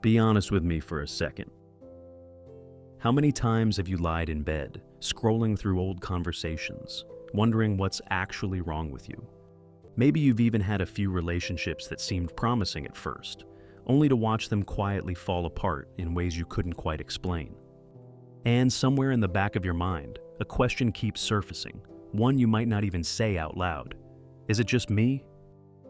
Be honest with me for a second. How many times have you lied in bed, scrolling through old conversations, wondering what's actually wrong with you? Maybe you've even had a few relationships that seemed promising at first, only to watch them quietly fall apart in ways you couldn't quite explain. And somewhere in the back of your mind, a question keeps surfacing, one you might not even say out loud. Is it just me?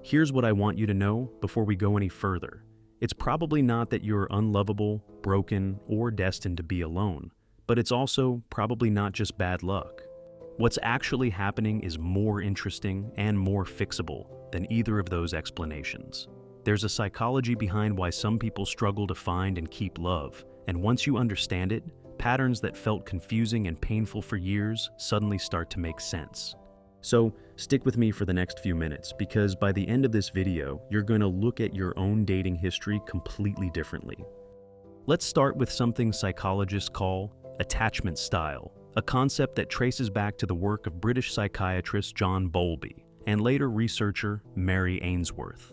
Here's what I want you to know before we go any further. It's probably not that you're unlovable, broken, or destined to be alone, but it's also probably not just bad luck. What's actually happening is more interesting and more fixable than either of those explanations. There's a psychology behind why some people struggle to find and keep love, and once you understand it, patterns that felt confusing and painful for years suddenly start to make sense. So stick with me for the next few minutes, because by the end of this video, you're going to look at your own dating history completely differently. Let's start with something psychologists call attachment style, a concept that traces back to the work of British psychiatrist John Bowlby and later researcher Mary Ainsworth.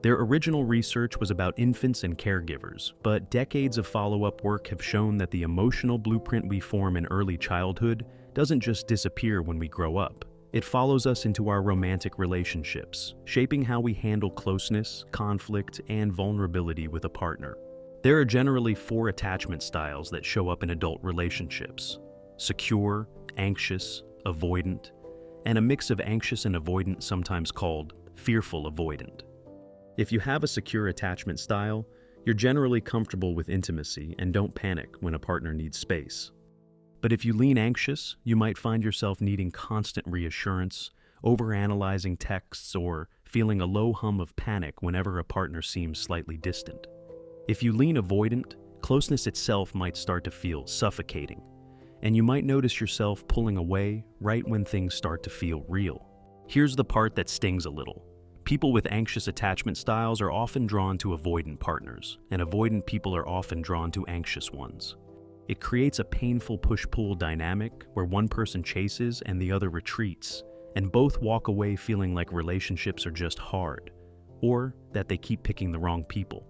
Their original research was about infants and caregivers, but decades of follow-up work have shown that the emotional blueprint we form in early childhood doesn't just disappear when we grow up. It follows us into our romantic relationships, shaping how we handle closeness, conflict, and vulnerability with a partner. There are generally 4 attachment styles that show up in adult relationships: secure, anxious, avoidant, and a mix of anxious and avoidant, sometimes called fearful avoidant. If you have a secure attachment style, you're generally comfortable with intimacy and don't panic when a partner needs space. But if you lean anxious, you might find yourself needing constant reassurance, overanalyzing texts, or feeling a low hum of panic whenever a partner seems slightly distant. If you lean avoidant, closeness itself might start to feel suffocating, and you might notice yourself pulling away right when things start to feel real. Here's the part that stings a little. People with anxious attachment styles are often drawn to avoidant partners, and avoidant people are often drawn to anxious ones. It creates a painful push-pull dynamic where one person chases and the other retreats, and both walk away feeling like relationships are just hard, or that they keep picking the wrong people.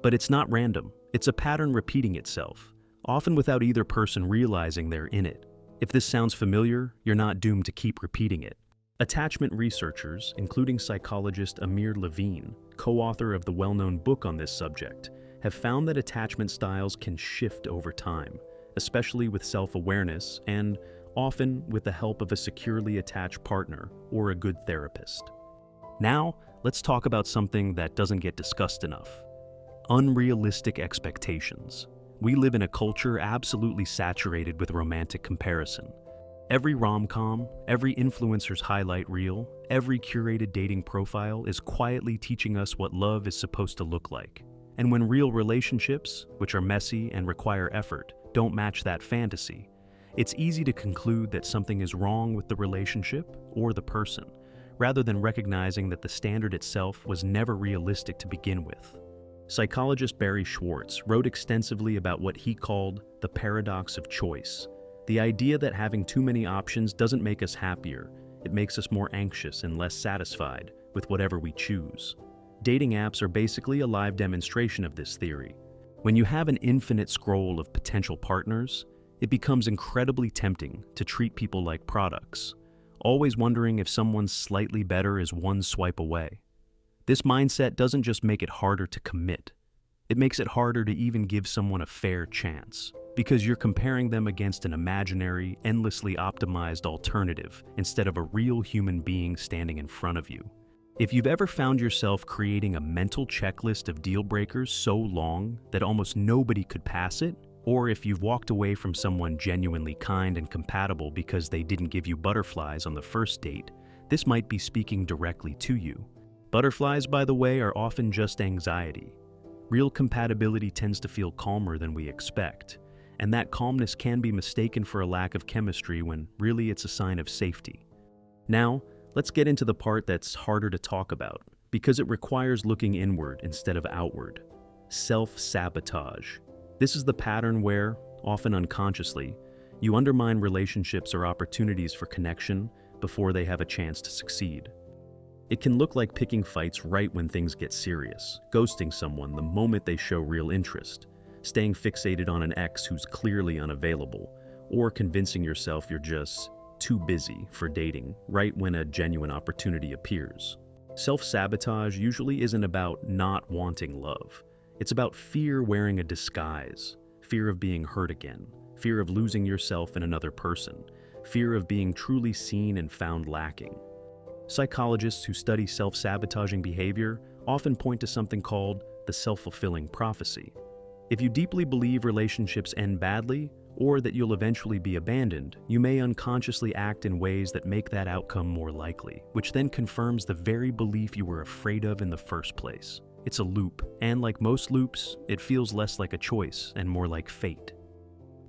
But it's not random. It's a pattern repeating itself, often without either person realizing they're in it. If this sounds familiar, you're not doomed to keep repeating it. Attachment researchers, including psychologist Amir Levine, co-author of the well-known book on this subject, have found that attachment styles can shift over time, especially with self-awareness and often with the help of a securely attached partner or a good therapist. Now, let's talk about something that doesn't get discussed enough: unrealistic expectations. We live in a culture absolutely saturated with romantic comparison. Every rom-com, every influencer's highlight reel, every curated dating profile is quietly teaching us what love is supposed to look like. And when real relationships, which are messy and require effort, don't match that fantasy, it's easy to conclude that something is wrong with the relationship or the person, rather than recognizing that the standard itself was never realistic to begin with. Psychologist Barry Schwartz wrote extensively about what he called the paradox of choice, the idea that having too many options doesn't make us happier, it makes us more anxious and less satisfied with whatever we choose. Dating apps are basically a live demonstration of this theory. When you have an infinite scroll of potential partners, it becomes incredibly tempting to treat people like products, always wondering if someone slightly better is one swipe away. This mindset doesn't just make it harder to commit, it makes it harder to even give someone a fair chance, because you're comparing them against an imaginary, endlessly optimized alternative instead of a real human being standing in front of you. If you've ever found yourself creating a mental checklist of deal breakers so long that almost nobody could pass it, or if you've walked away from someone genuinely kind and compatible because they didn't give you butterflies on the first date, this might be speaking directly to you. Butterflies, by the way, are often just anxiety. Real compatibility tends to feel calmer than we expect, and that calmness can be mistaken for a lack of chemistry when really it's a sign of safety. Now, let's get into the part that's harder to talk about, because it requires looking inward instead of outward. Self-sabotage. This is the pattern where, often unconsciously, you undermine relationships or opportunities for connection before they have a chance to succeed. It can look like picking fights right when things get serious, ghosting someone the moment they show real interest, staying fixated on an ex who's clearly unavailable, or convincing yourself you're just too busy for dating right when a genuine opportunity appears. Self-sabotage usually isn't about not wanting love. It's about fear wearing a disguise, fear of being hurt again, fear of losing yourself in another person, fear of being truly seen and found lacking. Psychologists who study self-sabotaging behavior often point to something called the self-fulfilling prophecy. If you deeply believe relationships end badly, or that you'll eventually be abandoned, you may unconsciously act in ways that make that outcome more likely, which then confirms the very belief you were afraid of in the first place. It's a loop, and like most loops, it feels less like a choice and more like fate.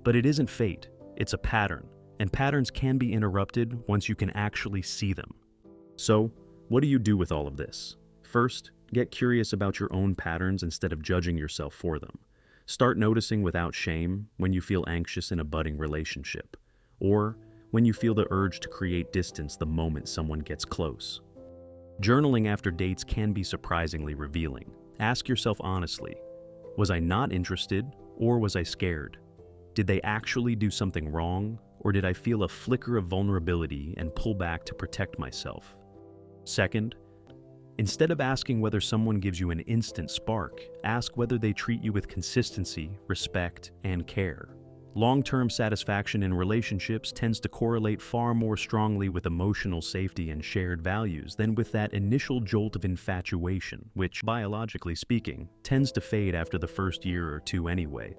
But it isn't fate, it's a pattern, and patterns can be interrupted once you can actually see them. So, what do you do with all of this? First, get curious about your own patterns instead of judging yourself for them. Start noticing without shame when you feel anxious in a budding relationship, or when you feel the urge to create distance the moment someone gets close. Journaling after dates can be surprisingly revealing. Ask yourself honestly, was I not interested, or was I scared? Did they actually do something wrong, or did I feel a flicker of vulnerability and pull back to protect myself? Second, instead of asking whether someone gives you an instant spark, ask whether they treat you with consistency, respect, and care. Long-term satisfaction in relationships tends to correlate far more strongly with emotional safety and shared values than with that initial jolt of infatuation, which, biologically speaking, tends to fade after the first year or two anyway.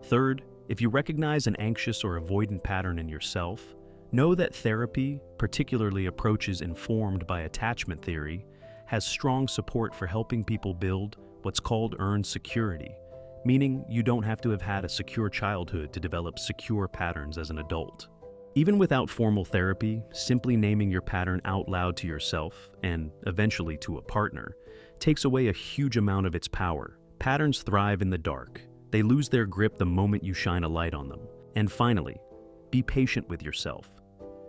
Third, if you recognize an anxious or avoidant pattern in yourself, know that therapy, particularly approaches informed by attachment theory, has strong support for helping people build what's called earned security, meaning you don't have to have had a secure childhood to develop secure patterns as an adult. Even without formal therapy, simply naming your pattern out loud to yourself, and eventually to a partner, takes away a huge amount of its power. Patterns thrive in the dark. They lose their grip the moment you shine a light on them. And finally, be patient with yourself.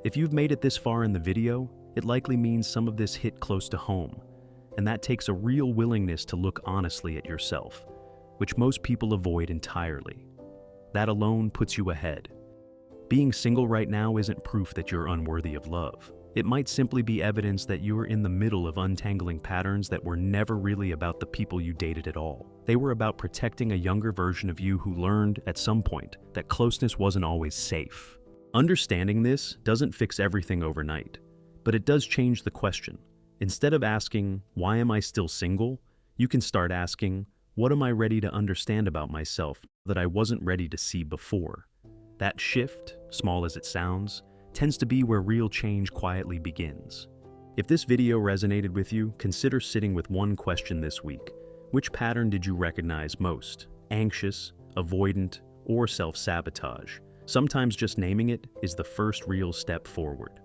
If you've made it this far in the video, it likely means some of this hit close to home, and that takes a real willingness to look honestly at yourself, which most people avoid entirely. That alone puts you ahead. Being single right now isn't proof that you're unworthy of love. It might simply be evidence that you're in the middle of untangling patterns that were never really about the people you dated at all. They were about protecting a younger version of you who learned, at some point, that closeness wasn't always safe. Understanding this doesn't fix everything overnight, but it does change the question. Instead of asking, why am I still single? You can start asking, what am I ready to understand about myself that I wasn't ready to see before? That shift, small as it sounds, tends to be where real change quietly begins. If this video resonated with you, consider sitting with one question this week. Which pattern did you recognize most? Anxious, avoidant, or self-sabotage? Sometimes just naming it is the first real step forward.